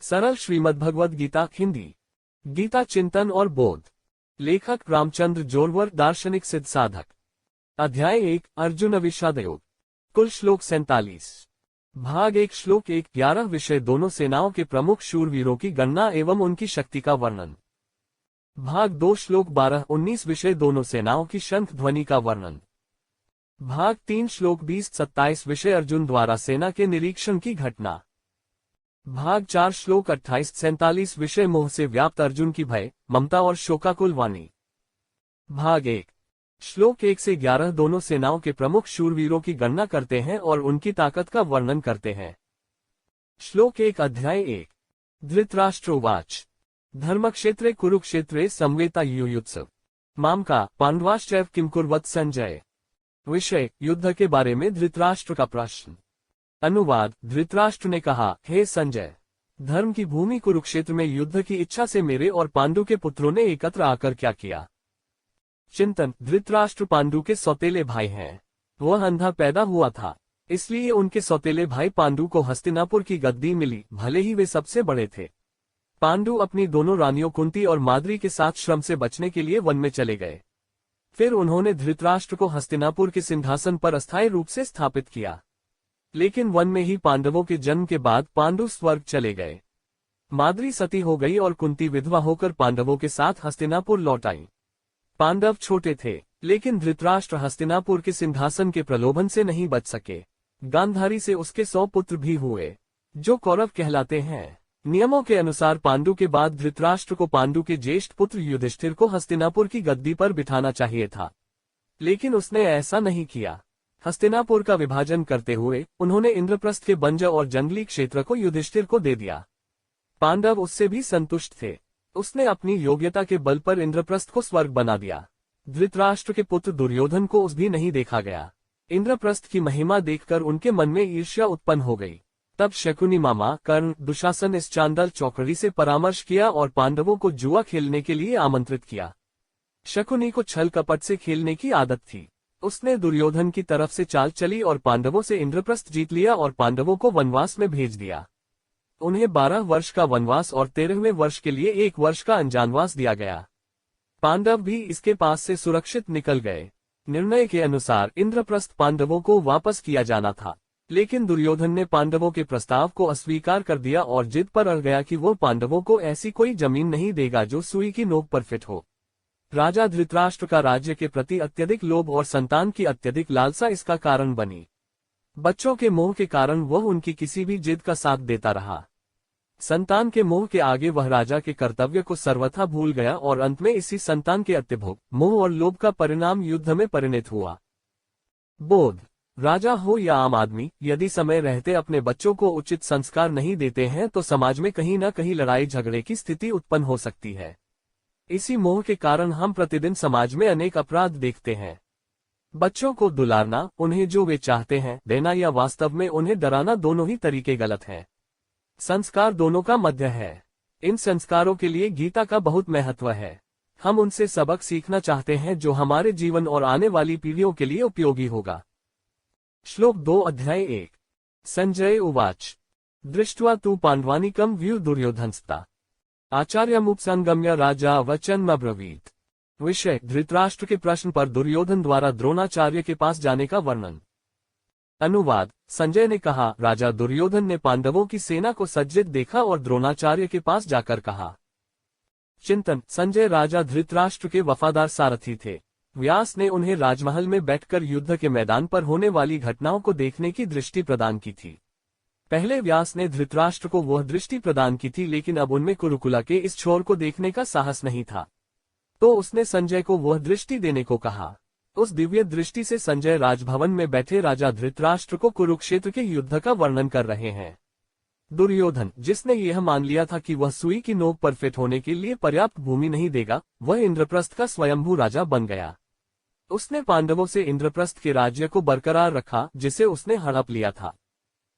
सरल श्रीमद्भगवद गीता हिंदी। गीता चिंतन और बोध। लेखक रामचंद्र जोरवर, दार्शनिक सिद्ध साधक। अध्याय 1, अर्जुन विषाद योग। कुल श्लोक 47। भाग 1, श्लोक 1, 11 विषय दोनों सेनाओं के प्रमुख शूरवीरों की गणना एवं उनकी शक्ति का वर्णन। भाग 2, श्लोक 12, 19 विषय दोनों सेनाओं की शंख ध्वनि का वर्णन। भाग 3, श्लोक 20, 27 विषय अर्जुन द्वारा सेना के निरीक्षण की घटना। भाग 4, श्लोक 28-47 विषय मोह से व्याप्त अर्जुन की भय, ममता और शोकाकुल वाणी। भाग 1, श्लोक 1 से 11 दोनों सेनाओं के प्रमुख शूरवीरों की गणना करते हैं और उनकी ताकत का वर्णन करते हैं। श्लोक 1, अध्याय 1। धृतराष्ट्रोवाच धर्मक्षेत्रे कुरुक्षेत्रे समवेता युयुत्सव मामका पांडवाश्चैव किम कुर्वत संजय। विषय युद्ध के बारे में धृतराष्ट्र का प्रश्न। अनुवाद। धृतराष्ट्र ने कहा, हे संजय, धर्म की भूमि कुरुक्षेत्र में युद्ध की इच्छा से मेरे और पांडु के पुत्रों ने एकत्र आकर क्या किया। चिंतन। धृतराष्ट्र पांडु के सौतेले भाई हैं। वह अंधा पैदा हुआ था, इसलिए उनके सौतेले भाई पांडु को हस्तिनापुर की गद्दी मिली, भले ही वे सबसे बड़े थे। पांडु अपनी दोनों रानियों कुंती और माद्री के साथ श्रम से बचने के लिए वन में चले गए। फिर उन्होंने धृतराष्ट्र को हस्तिनापुर के सिंहासन पर अस्थायी रूप से स्थापित किया। लेकिन वन में ही पांडवों के जन्म के बाद पांडु स्वर्ग चले गए। माद्री सती हो गई और कुंती विधवा होकर पांडवों के साथ हस्तिनापुर लौट आई। पांडव छोटे थे, लेकिन धृतराष्ट्र हस्तिनापुर के सिंहासन के प्रलोभन से नहीं बच सके। गांधारी से उसके 100 पुत्र भी हुए, जो कौरव कहलाते हैं। नियमों के अनुसार पांडु के बाद धृतराष्ट्र को पांडु के ज्येष्ठ पुत्र युधिष्ठिर को हस्तिनापुर की गद्दी पर बिठाना चाहिए था, लेकिन उसने ऐसा नहीं किया। हस्तिनापुर का विभाजन करते हुए उन्होंने इंद्रप्रस्थ के बंजर और जंगली क्षेत्र को युधिष्ठिर को दे दिया। पांडव उससे भी संतुष्ट थे। उसने अपनी योग्यता के बल पर इंद्रप्रस्थ को स्वर्ग बना दिया। धृतराष्ट्र के पुत्र दुर्योधन को उस भी नहीं देखा गया। इंद्रप्रस्थ की महिमा देखकर उनके मन में ईर्ष्या उत्पन्न हो गई। तब शकुनी मामा, कर्ण, दुशासन इस चांडाल चौकड़ी से परामर्श किया और पांडवों को जुआ खेलने के लिए आमंत्रित किया। शकुनी को छल कपट से खेलने की आदत थी। उसने दुर्योधन की तरफ से चाल चली और पांडवों से इंद्रप्रस्थ जीत लिया और पांडवों को वनवास में भेज दिया। उन्हें 12 वर्ष का वनवास और 13वें वर्ष के लिए 1 वर्ष का अज्ञातवास दिया गया। पांडव भी इसके पास से सुरक्षित निकल गए। निर्णय के अनुसार इंद्रप्रस्थ पांडवों को वापस किया जाना था, लेकिन दुर्योधन ने पांडवों के प्रस्ताव को अस्वीकार कर दिया और जिद पर अड़ गया कि वो पांडवों को ऐसी कोई जमीन नहीं देगा जो सुई की नोक पर फिट हो। राजा धृतराष्ट्र का राज्य के प्रति अत्यधिक लोभ और संतान की अत्यधिक लालसा इसका कारण बनी। बच्चों के मोह के कारण वह उनकी किसी भी जिद का साथ देता रहा। संतान के मोह के आगे वह राजा के कर्तव्य को सर्वथा भूल गया और अंत में इसी संतान के अत्यभोग, मोह और लोभ का परिणाम युद्ध में परिणत हुआ। बोध। राजा हो या आम आदमी, यदि समय रहते अपने बच्चों को उचित संस्कार नहीं देते हैं तो समाज में कहीं न कहीं लड़ाई झगड़े की स्थिति उत्पन्न हो सकती है। इसी मोह के कारण हम प्रतिदिन समाज में अनेक अपराध देखते हैं। बच्चों को दुलारना, उन्हें जो वे चाहते हैं देना या वास्तव में उन्हें डराना, दोनों ही तरीके गलत हैं। संस्कार दोनों का मध्य है। इन संस्कारों के लिए गीता का बहुत महत्व है। हम उनसे सबक सीखना चाहते हैं जो हमारे जीवन और आने वाली पीढ़ियों के लिए उपयोगी होगा। श्लोक 2, अध्याय 1। संजय उवाच दृष्ट्वा तु पांडवानीकं व्यू दुर्योधनस्ता आचार्यमुपसंगम्य राजा वचनमब्रवीत। विषय धृतराष्ट्र के प्रश्न पर दुर्योधन द्वारा द्रोणाचार्य के पास जाने का वर्णन। अनुवाद। संजय ने कहा, राजा दुर्योधन ने पांडवों की सेना को सज्जित देखा और द्रोणाचार्य के पास जाकर कहा। चिंतन। संजय राजा धृतराष्ट्र के वफादार सारथी थे। व्यास ने उन्हें राजमहल में बैठकर युद्ध के मैदान पर होने वाली घटनाओं को देखने की दृष्टि प्रदान की थी। पहले व्यास ने धृतराष्ट्र को वह दृष्टि प्रदान की थी, लेकिन अब उनमें कुरुकुला के इस छोर को देखने का साहस नहीं था, तो उसने संजय को वह दृष्टि देने को कहा। उस दिव्य दृष्टि से संजय राजभवन में बैठे राजा धृतराष्ट्र को कुरुक्षेत्र के युद्ध का वर्णन कर रहे हैं। दुर्योधन, जिसने यह मान लिया था कि वह सुई की नोक पर फिट होने के लिए पर्याप्त भूमि नहीं देगा, वह इंद्रप्रस्थ का स्वयंभू राजा बन गया। उसने पांडवों से इंद्रप्रस्थ के राज्य को बरकरार रखा, जिसे उसने हड़प लिया था।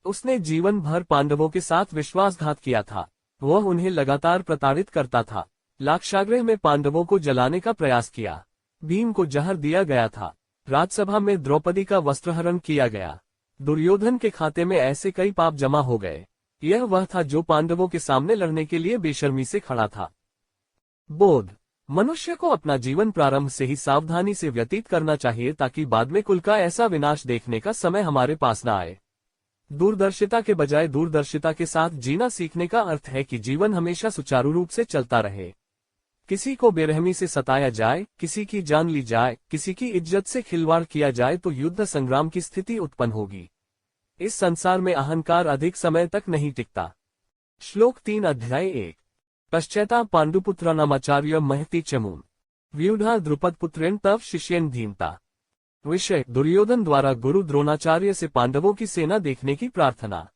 उसने जीवन भर पांडवों के साथ विश्वासघात किया था। वह उन्हें लगातार प्रताड़ित करता था। लाक्षागृह में पांडवों को जलाने का प्रयास किया। भीम को जहर दिया गया था। राजसभा में द्रौपदी का वस्त्रहरण किया गया। दुर्योधन के खाते में ऐसे कई पाप जमा हो गए। यह वह था जो पांडवों के सामने लड़ने के लिए बेशर्मी से खड़ा था। बोध। मनुष्य को अपना जीवन प्रारंभ से ही सावधानी से व्यतीत करना चाहिए ताकि बाद में कुल का ऐसा विनाश देखने का समय हमारे पास न आए। दूरदर्शिता के बजाय दूरदर्शिता के साथ जीना सीखने का अर्थ है कि जीवन हमेशा सुचारू रूप से चलता रहे। किसी को बेरहमी से सताया जाए, किसी की जान ली जाए, किसी की इज्जत से खिलवाड़ किया जाए तो युद्ध संग्राम की स्थिति उत्पन्न होगी। इस संसार में अहंकार अधिक समय तक नहीं टिकता। श्लोक 3 अध्याय 1। पश्चैता पांडुपुत्र नामाचार्य महती चमून व्यूढ़ा द्रुपद पुत्रेण तव शिष्यन धीमता। विषय दुर्योधन द्वारा गुरु द्रोणाचार्य से पांडवों की सेना देखने की प्रार्थना।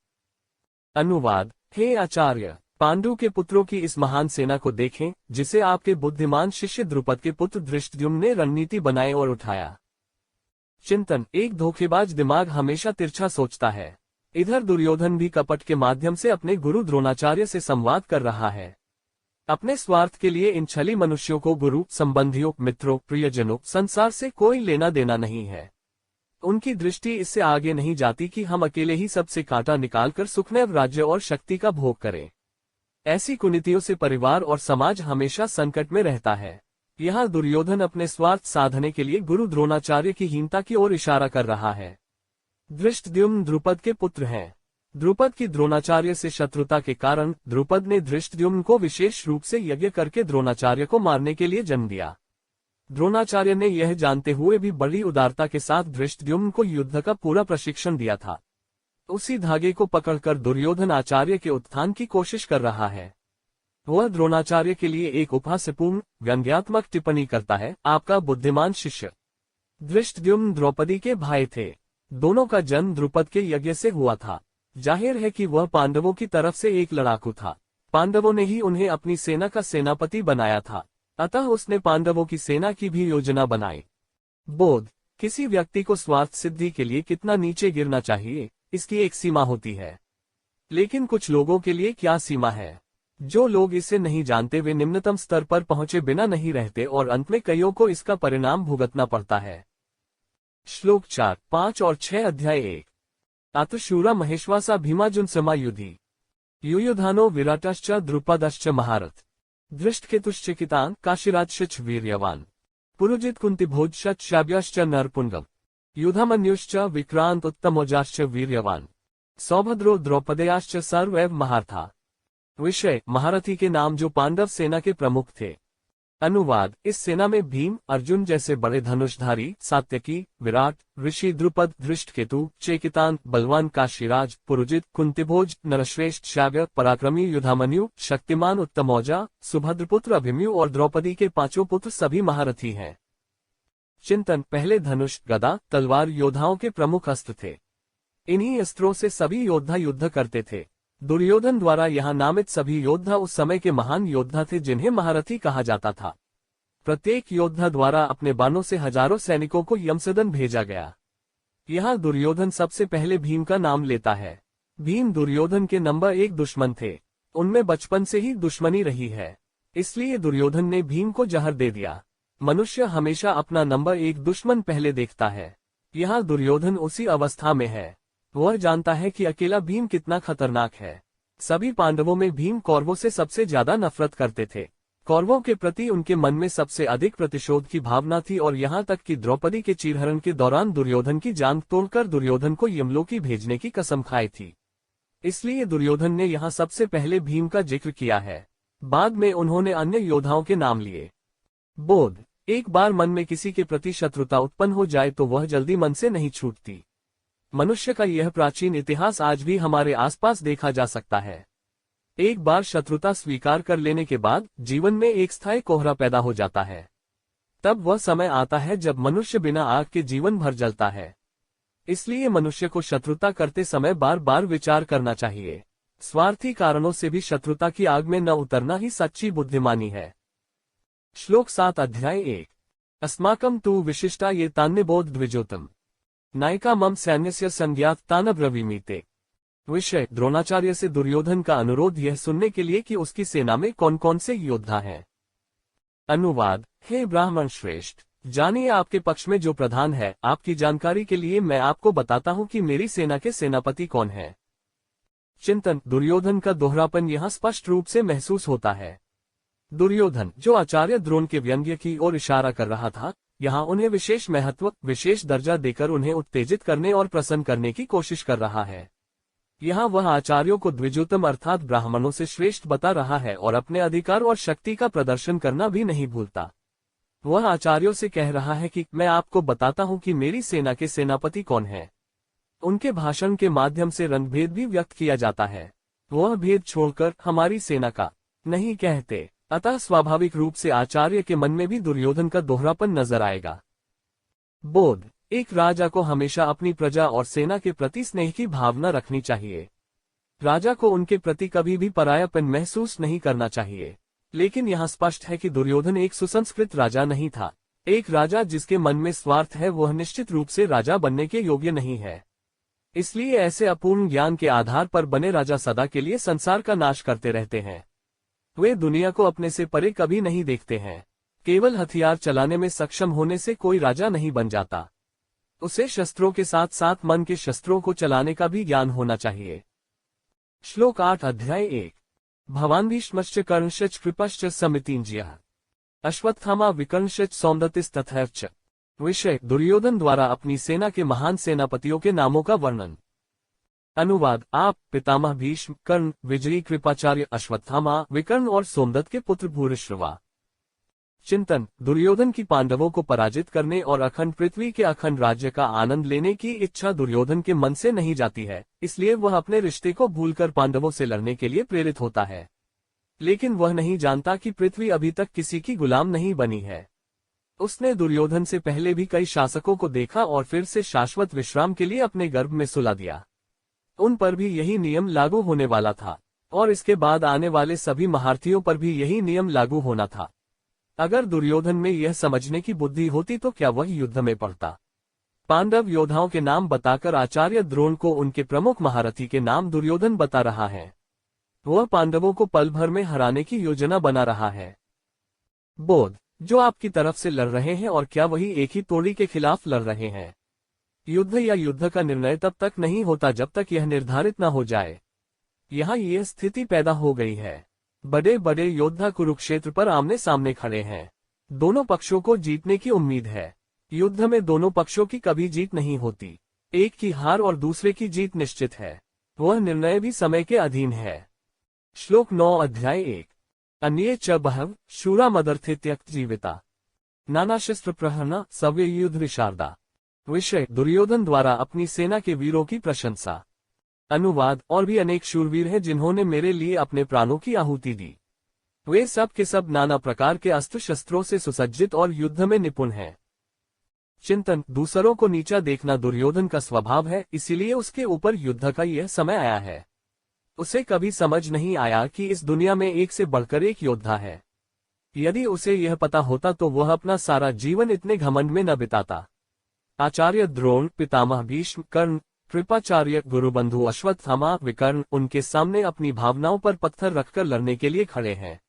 अनुवाद। हे आचार्य, पांडु के पुत्रों की इस महान सेना को देखें जिसे आपके बुद्धिमान शिष्य द्रुपद के पुत्र धृष्टद्युम्न ने रणनीति बनाए और उठाया। चिंतन। एक धोखेबाज दिमाग हमेशा तिरछा सोचता है। इधर दुर्योधन भी कपट के माध्यम से अपने गुरु द्रोणाचार्य से संवाद कर रहा है। अपने स्वार्थ के लिए इन छली मनुष्यों को गुरु, संबंधियों, मित्रों, प्रियजनों, संसार से कोई लेना देना नहीं है। उनकी दृष्टि इससे आगे नहीं जाती कि हम अकेले ही सबसे कांटा निकालकर सुखमय राज्य और शक्ति का भोग करें। ऐसी कुनीतियों से परिवार और समाज हमेशा संकट में रहता है। यहाँ दुर्योधन अपने स्वार्थ साधने के लिए गुरु द्रोणाचार्य की हीनता की ओर इशारा कर रहा है। धृष्टद्युम्न द्रुपद के पुत्र हैं। द्रुपद की द्रोणाचार्य से शत्रुता के कारण द्रुपद ने धृष्टद्युम्न को विशेष रूप से यज्ञ करके द्रोणाचार्य को मारने के लिए जन्म दिया। द्रोणाचार्य ने यह जानते हुए भी बड़ी उदारता के साथ धृष्टद्युम्न को युद्ध का पूरा प्रशिक्षण दिया था। उसी धागे को पकड़कर दुर्योधन आचार्य के उत्थान की कोशिश कर रहा है। वह द्रोणाचार्य के लिए एक उपहासपूर्ण व्यंग्यात्मक टिप्पणी करता है, आपका बुद्धिमान शिष्य। धृष्टद्युम्न द्रौपदी के भाई थे। दोनों का जन्म द्रुपद के यज्ञ से हुआ था। जाहिर है कि वह पांडवों की तरफ से एक लड़ाकू था। पांडवों ने ही उन्हें अपनी सेना का सेनापति बनाया था, अतः उसने पांडवों की सेना की भी योजना बनाई। बोध। किसी व्यक्ति को स्वार्थ सिद्धि के लिए कितना नीचे गिरना चाहिए, इसकी एक सीमा होती है। लेकिन कुछ लोगों के लिए क्या सीमा है? जो लोग इसे नहीं जानते वे निम्नतम स्तर पर पहुंचे बिना नहीं रहते और अंत में कईयों को इसका परिणाम भुगतना पड़ता है। श्लोक 4, 5 और 6 अध्याय 1। अत शूरा महेश्वासा भीमाजुन समायुधि युयुधानो विराटश्च द्रुपदश्च महारथ धृष्टकेतुश्चिकितान् काशीराजश्च वीर्यवान् पुरुजित कुन्तिभोजश्च शाब्यश्च नरपुंगव युधामन्युश्च विक्रांत उत्तमोजाश्च वीर्यवान् सौभद्रो द्रौपदेयाश्च सर्वैव महारथा। विषय महारथी के नाम जो पांडव सेना के प्रमुख थे। अनुवाद। इस सेना में भीम, अर्जुन जैसे बड़े धनुषधारी, सात्यकी, विराट, ऋषि द्रुपद, धृष्टकेतु, चेकितान, बलवान काशीराज, पुरुजित, कुंतिभोज, नरश्रेष्ठ, श्याव्य, पराक्रमी युधामन्यु, शक्तिमान उत्तमौजा, सुभद्रपुत्र अभिमन्यु और द्रौपदी के 5 पुत्र सभी महारथी हैं। चिंतन। पहले धनुष, गदा, तलवार योद्धाओं के प्रमुख अस्त्र थे। इन्हीं अस्त्रों से सभी योद्धा युद्ध करते थे। दुर्योधन द्वारा यहाँ नामित सभी योद्धा उस समय के महान योद्धा थे जिन्हें महारथी कहा जाता था। प्रत्येक योद्धा द्वारा अपने बाणों से हजारों सैनिकों को यमसदन भेजा गया। यहाँ दुर्योधन सबसे पहले भीम का नाम लेता है। भीम दुर्योधन के नंबर 1 दुश्मन थे। उनमें बचपन से ही दुश्मनी रही है, इसलिए दुर्योधन ने भीम को जहर दे दिया। मनुष्य हमेशा अपना नंबर 1 दुश्मन पहले देखता है। यहाँ दुर्योधन उसी अवस्था में है। वह जानता है कि अकेला भीम कितना खतरनाक है। सभी पांडवों में भीम कौरवों से सबसे ज्यादा नफरत करते थे। कौरवों के प्रति उनके मन में सबसे अधिक प्रतिशोध की भावना थी और यहाँ तक कि द्रौपदी के चीरहरण के दौरान दुर्योधन की जान तोड़कर दुर्योधन को यमलोकी भेजने की कसम खाई थी। इसलिए दुर्योधन ने यहाँ सबसे पहले भीम का जिक्र किया है। बाद में उन्होंने अन्य योद्धाओं के नाम लिए। बोध। एक बार मन में किसी के प्रति शत्रुता उत्पन्न हो जाए तो वह जल्दी मन से नहीं छूटती। मनुष्य का यह प्राचीन इतिहास आज भी हमारे आसपास देखा जा सकता है। एक बार शत्रुता स्वीकार कर लेने के बाद जीवन में एक स्थायी कोहरा पैदा हो जाता है। तब वह समय आता है जब मनुष्य बिना आग के जीवन भर जलता है। इसलिए मनुष्य को शत्रुता करते समय बार बार विचार करना चाहिए। स्वार्थी कारणों से भी शत्रुता की आग में न उतरना ही सच्ची बुद्धिमानी है। श्लोक 7 अध्याय 1। अस्माकं तु विशिष्टा ये तान्यबोध द्विजोतम नायिका मम सैन्यस्य संज्ञात तानब्रवीमीते। विषय। द्रोणाचार्य से दुर्योधन का अनुरोध यह सुनने के लिए कि उसकी सेना में कौन कौन से योद्धा हैं। अनुवाद। हे ब्राह्मण श्रेष्ठ, जानिए आपके पक्ष में जो प्रधान है। आपकी जानकारी के लिए मैं आपको बताता हूं कि मेरी सेना के सेनापति कौन है। चिंतन, दुर्योधन का दोहरापन यहाँ स्पष्ट रूप से महसूस होता है। दुर्योधन, जो आचार्य द्रोण के व्यंग्य की ओर इशारा कर रहा था, यहाँ उन्हें विशेष महत्व, विशेष दर्जा देकर उन्हें उत्तेजित करने और प्रसन्न करने की कोशिश कर रहा है। यहाँ वह आचार्यों को द्विजोत्तम अर्थात ब्राह्मणों से श्रेष्ठ बता रहा है और अपने अधिकार और शक्ति का प्रदर्शन करना भी नहीं भूलता। वह आचार्यों से कह रहा है कि मैं आपको बताता हूँ कि मेरी सेना के सेनापति कौन है। उनके भाषण के माध्यम से रंगभेद भी व्यक्त किया जाता है। वह भेद छोड़कर हमारी सेना का नहीं कहते। अतः स्वाभाविक रूप से आचार्य के मन में भी दुर्योधन का दोहरापन नजर आएगा। बोध, एक राजा को हमेशा अपनी प्रजा और सेना के प्रति स्नेह की भावना रखनी चाहिए। राजा को उनके प्रति कभी भी परायापन महसूस नहीं करना चाहिए। लेकिन यहाँ स्पष्ट है कि दुर्योधन एक सुसंस्कृत राजा नहीं था। एक राजा जिसके मन में स्वार्थ है वह निश्चित रूप से राजा बनने के योग्य नहीं है। इसलिए ऐसे अपूर्ण ज्ञान के आधार पर बने राजा सदा के लिए संसार का नाश करते रहते हैं। वे दुनिया को अपने से परे कभी नहीं देखते हैं। केवल हथियार चलाने में सक्षम होने से कोई राजा नहीं बन जाता। उसे शस्त्रों के साथ साथ मन के शस्त्रों को चलाने का भी ज्ञान होना चाहिए। श्लोक 8 अध्याय 1। भवान् भीष्मश्च कर्णश्च कृपश्च समितिञ्जयः अश्वत्थामा विकर्णश्च सौमदत्तिस्तथैव। विषय, दुर्योधन द्वारा अपनी सेना के महान सेनापतियों के नामों का वर्णन। अनुवाद, आप पितामह भीष्म, कर्ण, विजयी कृपाचार्य, अश्वत्थामा, विकर्ण और सोमदत्त के पुत्र भूरिश्रवा। चिंतन, दुर्योधन की पांडवों को पराजित करने और अखंड पृथ्वी के अखंड राज्य का आनंद लेने की इच्छा दुर्योधन के मन से नहीं जाती है, इसलिए वह अपने रिश्ते को भूलकर पांडवों से लड़ने के लिए प्रेरित होता है। लेकिन वह नहीं जानता कि पृथ्वी अभी तक किसी की गुलाम नहीं बनी है। उसने दुर्योधन से पहले भी कई शासकों को देखा और फिर से शाश्वत विश्राम के लिए अपने गर्भ में सुला दिया। उन पर भी यही नियम लागू होने वाला था और इसके बाद आने वाले सभी महारथियों पर भी यही नियम लागू होना था। अगर दुर्योधन में यह समझने की बुद्धि होती तो क्या वह युद्ध में पड़ता। पांडव योद्धाओं के नाम बताकर आचार्य द्रोण को उनके प्रमुख महारथी के नाम दुर्योधन बता रहा है। वह पांडवों को पल भर में हराने की योजना बना रहा है। बोध, जो आपकी तरफ से लड़ रहे हैं और क्या वही एक ही टोली के खिलाफ लड़ रहे हैं। युद्ध या युद्ध का निर्णय तब तक नहीं होता जब तक यह निर्धारित न हो जाए। यहाँ यह स्थिति पैदा हो गई है। बड़े बड़े योद्धा कुरुक्षेत्र पर आमने सामने खड़े हैं। दोनों पक्षों को जीतने की उम्मीद है। युद्ध में दोनों पक्षों की कभी जीत नहीं होती। एक की हार और दूसरे की जीत निश्चित है। वह निर्णय भी समय के अधीन है। श्लोक 9 अध्याय 1। अन्ये च बहव शूरा मदर्थे त्यक्त जीविता नाना शस्त्र प्रहरना सव्य युद्ध विशारदा। विषय, दुर्योधन द्वारा अपनी सेना के वीरों की प्रशंसा। अनुवाद, और भी अनेक शूरवीर हैं जिन्होंने मेरे लिए अपने प्राणों की आहुति दी। वे सब के सब नाना प्रकार के अस्त्र शस्त्रों से सुसज्जित और युद्ध में निपुण हैं। चिंतन, दूसरों को नीचा देखना दुर्योधन का स्वभाव है, इसीलिए उसके ऊपर युद्ध का यह समय आया है। उसे कभी समझ नहीं आया कि इस दुनिया में एक से बढ़कर एक योद्धा है। यदि उसे यह पता होता तो वह अपना सारा जीवन इतने घमंड में न बिताता। आचार्य द्रोण, पितामह भीष्म, कर्ण, कृपाचार्य, गुरुबंधु अश्वत्थामा, विकर्ण उनके सामने अपनी भावनाओं पर पत्थर रखकर लड़ने के लिए खड़े हैं।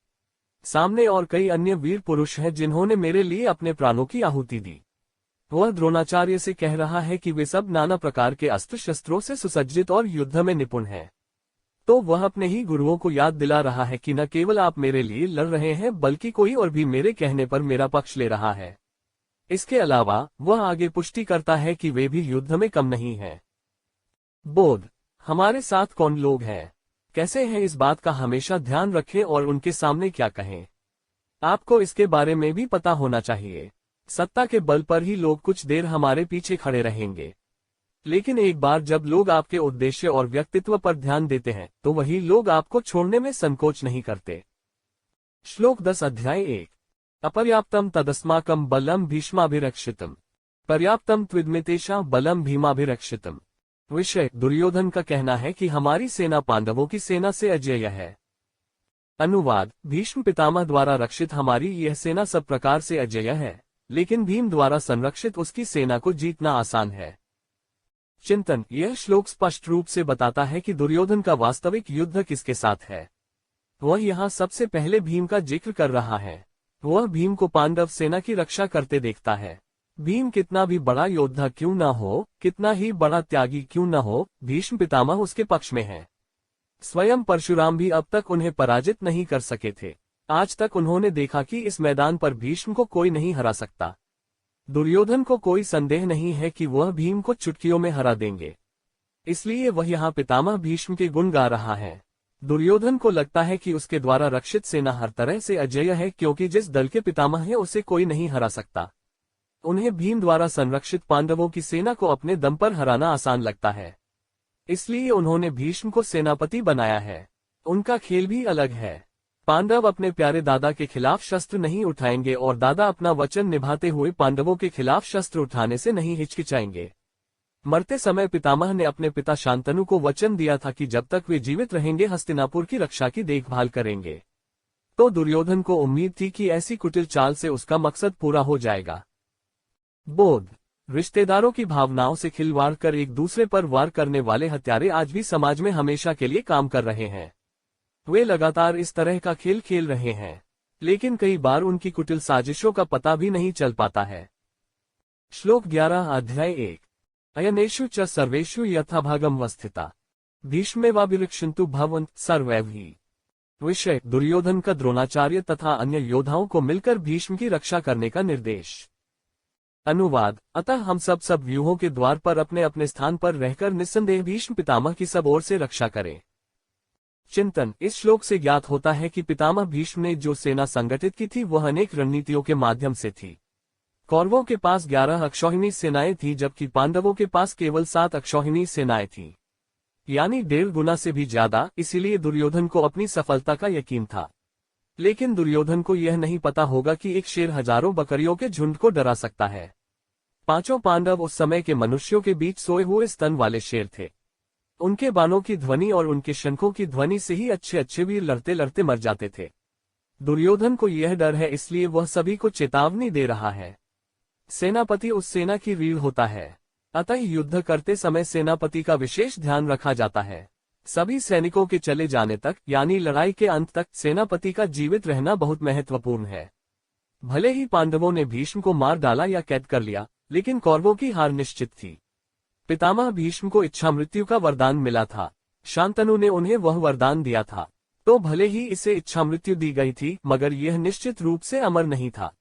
सामने और कई अन्य वीर पुरुष हैं जिन्होंने मेरे लिए अपने प्राणों की आहुति दी। वह द्रोणाचार्य से कह रहा है कि वे सब नाना प्रकार के अस्त्र शस्त्रों से सुसज्जित और युद्ध में निपुण हैं। तो वह अपने ही गुरुओं को याद दिला रहा है कि न केवल आप मेरे लिए लड़ रहे हैं बल्कि कोई और भी मेरे कहने पर मेरा पक्ष ले रहा है। इसके अलावा वह आगे पुष्टि करता है कि वे भी युद्ध में कम नहीं हैं। बोध, हमारे साथ कौन लोग हैं, कैसे हैं, इस बात का हमेशा ध्यान रखें और उनके सामने क्या कहें। आपको इसके बारे में भी पता होना चाहिए। सत्ता के बल पर ही लोग कुछ देर हमारे पीछे खड़े रहेंगे, लेकिन एक बार जब लोग आपके उद्देश्य और व्यक्तित्व पर ध्यान देते हैं तो वही लोग आपको छोड़ने में संकोच नहीं करते। श्लोक 10 अध्याय 1। अपर्याप्तम तदस्माकं बलम भीष्माभिरक्षितम् पर्याप्तम त्विदमितेषां बलम भीमाभिरक्षितम्। विषय, दुर्योधन का कहना है कि हमारी सेना पांडवों की सेना से अजेय है। अनुवाद, भीष्म पितामह द्वारा रक्षित हमारी यह सेना सब प्रकार से अजेय है, लेकिन भीम द्वारा संरक्षित उसकी सेना को जीतना आसान है। चिंतन, यह श्लोक स्पष्ट रूप से बताता है कि दुर्योधन का वास्तविक युद्ध किसके साथ है। वह यहाँ सबसे पहले भीम का जिक्र कर रहा है। वह भीम को पांडव सेना की रक्षा करते देखता है। भीम कितना भी बड़ा योद्धा क्यों न हो, कितना ही बड़ा त्यागी क्यों न हो, भीष्म पितामह उसके पक्ष में है। स्वयं परशुराम भी अब तक उन्हें पराजित नहीं कर सके थे। आज तक उन्होंने देखा कि इस मैदान पर भीष्म को कोई नहीं हरा सकता। दुर्योधन को कोई संदेह नहीं है कि वह भीम को चुटकियों में हरा देंगे, इसलिए वह यहाँ पितामह भीष्म के गुण गा रहा है। दुर्योधन को लगता है कि उसके द्वारा रक्षित सेना हर तरह से अजेय है, क्योंकि जिस दल के पितामह है उसे कोई नहीं हरा सकता। उन्हें भीम द्वारा संरक्षित पांडवों की सेना को अपने दम पर हराना आसान लगता है, इसलिए उन्होंने भीष्म को सेनापति बनाया है। उनका खेल भी अलग है। पांडव अपने प्यारे दादा के खिलाफ शस्त्र नहीं उठाएंगे और दादा अपना वचन निभाते हुए पांडवों के खिलाफ शस्त्र उठाने से नहीं हिचकिचाएंगे। मरते समय पितामह ने अपने पिता शांतनु को वचन दिया था कि जब तक वे जीवित रहेंगे हस्तिनापुर की रक्षा की देखभाल करेंगे। तो दुर्योधन को उम्मीद थी कि ऐसी कुटिल चाल से उसका मकसद पूरा हो जाएगा। बोध। रिश्तेदारों की भावनाओं से खिलवाड़ कर एक दूसरे पर वार करने वाले हत्यारे आज भी समाज में हमेशा के लिए काम कर रहे हैं। वे लगातार इस तरह का खेल खेल रहे हैं, लेकिन कई बार उनकी कुटिल साजिशों का पता भी नहीं चल पाता है। श्लोक 11 अध्याय 1। अयनेषु च सर्वेषु यथाभागम वस्थिता भीष्मेवाभिरक्षन्तु भवन्तः सर्वैः। विषय: दुर्योधन का द्रोणाचार्य तथा अन्य योद्धाओं को मिलकर भीष्म की रक्षा करने का निर्देश। अनुवाद: अतः हम सब व्यूहों के द्वार पर अपने अपने स्थान पर रहकर निस्संदेह भीष्म पितामह की सब ओर से रक्षा करें। चिंतन: इस श्लोक से ज्ञात होता है कि पितामह भीष्म ने जो सेना संगठित की थी वह अनेक रणनीतियों के माध्यम से थी। कौरवों के पास 11 अक्षौहिणी सेनाएं थी, जबकि पांडवों के पास केवल 7 अक्षौहिणी सेनाएं थीं, यानी 1.5 गुना से भी ज्यादा। इसीलिए दुर्योधन को अपनी सफलता का यकीन था। लेकिन दुर्योधन को यह नहीं पता होगा कि एक शेर हजारों बकरियों के झुंड को डरा सकता है। पांचों पांडव उस समय के मनुष्यों के बीच सोए हुए स्तन वाले शेर थे। उनके बाणों की ध्वनि और उनके शंखों की ध्वनि से ही अच्छे वीर लड़ते लड़ते मर जाते थे। दुर्योधन को यह डर है, इसलिए वह सभी को चेतावनी दे रहा है। सेनापति उस सेना की रीढ़ होता है, अतः युद्ध करते समय सेनापति का विशेष ध्यान रखा जाता है। सभी सैनिकों के चले जाने तक, यानी लड़ाई के अंत तक, सेनापति का जीवित रहना बहुत महत्वपूर्ण है। भले ही पांडवों ने भीष्म को मार डाला या कैद कर लिया, लेकिन कौरवों की हार निश्चित थी। पितामह भीष्म को इच्छा मृत्यु का वरदान मिला था। शांतनु ने उन्हें वह वरदान दिया था, तो भले ही इसे इच्छा मृत्यु दी गई थी, मगर यह निश्चित रूप से अमर नहीं था।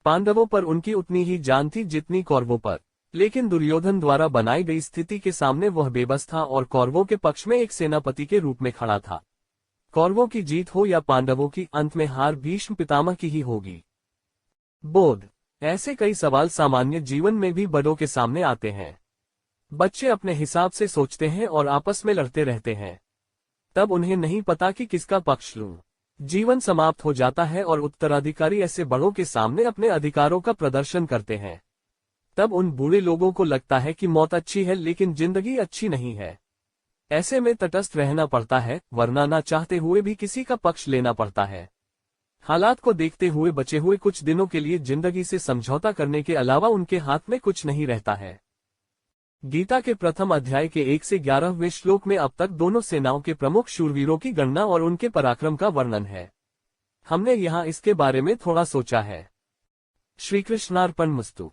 पांडवों पर उनकी उतनी ही जान थी जितनी कौरवों पर, लेकिन दुर्योधन द्वारा बनाई गई स्थिति के सामने वह बेबस था और कौरवों के पक्ष में एक सेनापति के रूप में खड़ा था। कौरवों की जीत हो या पांडवों की, अंत में हार भीष्म पितामह की ही होगी। बोध। ऐसे कई सवाल सामान्य जीवन में भी बड़ों के सामने आते हैं। बच्चे अपने हिसाब से सोचते हैं और आपस में लड़ते रहते हैं। तब उन्हें नहीं पता कि किसका पक्ष लूं। जीवन समाप्त हो जाता है और उत्तराधिकारी ऐसे बड़ों के सामने अपने अधिकारों का प्रदर्शन करते हैं। तब उन बूढ़े लोगों को लगता है कि मौत अच्छी है, लेकिन जिंदगी अच्छी नहीं है। ऐसे में तटस्थ रहना पड़ता है, वरना ना चाहते हुए भी किसी का पक्ष लेना पड़ता है। हालात को देखते हुए बचे हुए कुछ दिनों के लिए जिंदगी से समझौता करने के अलावा उनके हाथ में कुछ नहीं रहता है। गीता के प्रथम अध्याय के 1 से 11वें श्लोक में अब तक दोनों सेनाओं के प्रमुख शूरवीरों की गणना और उनके पराक्रम का वर्णन है। हमने यहाँ इसके बारे में थोड़ा सोचा है। श्री कृष्णार्पणमस्तु।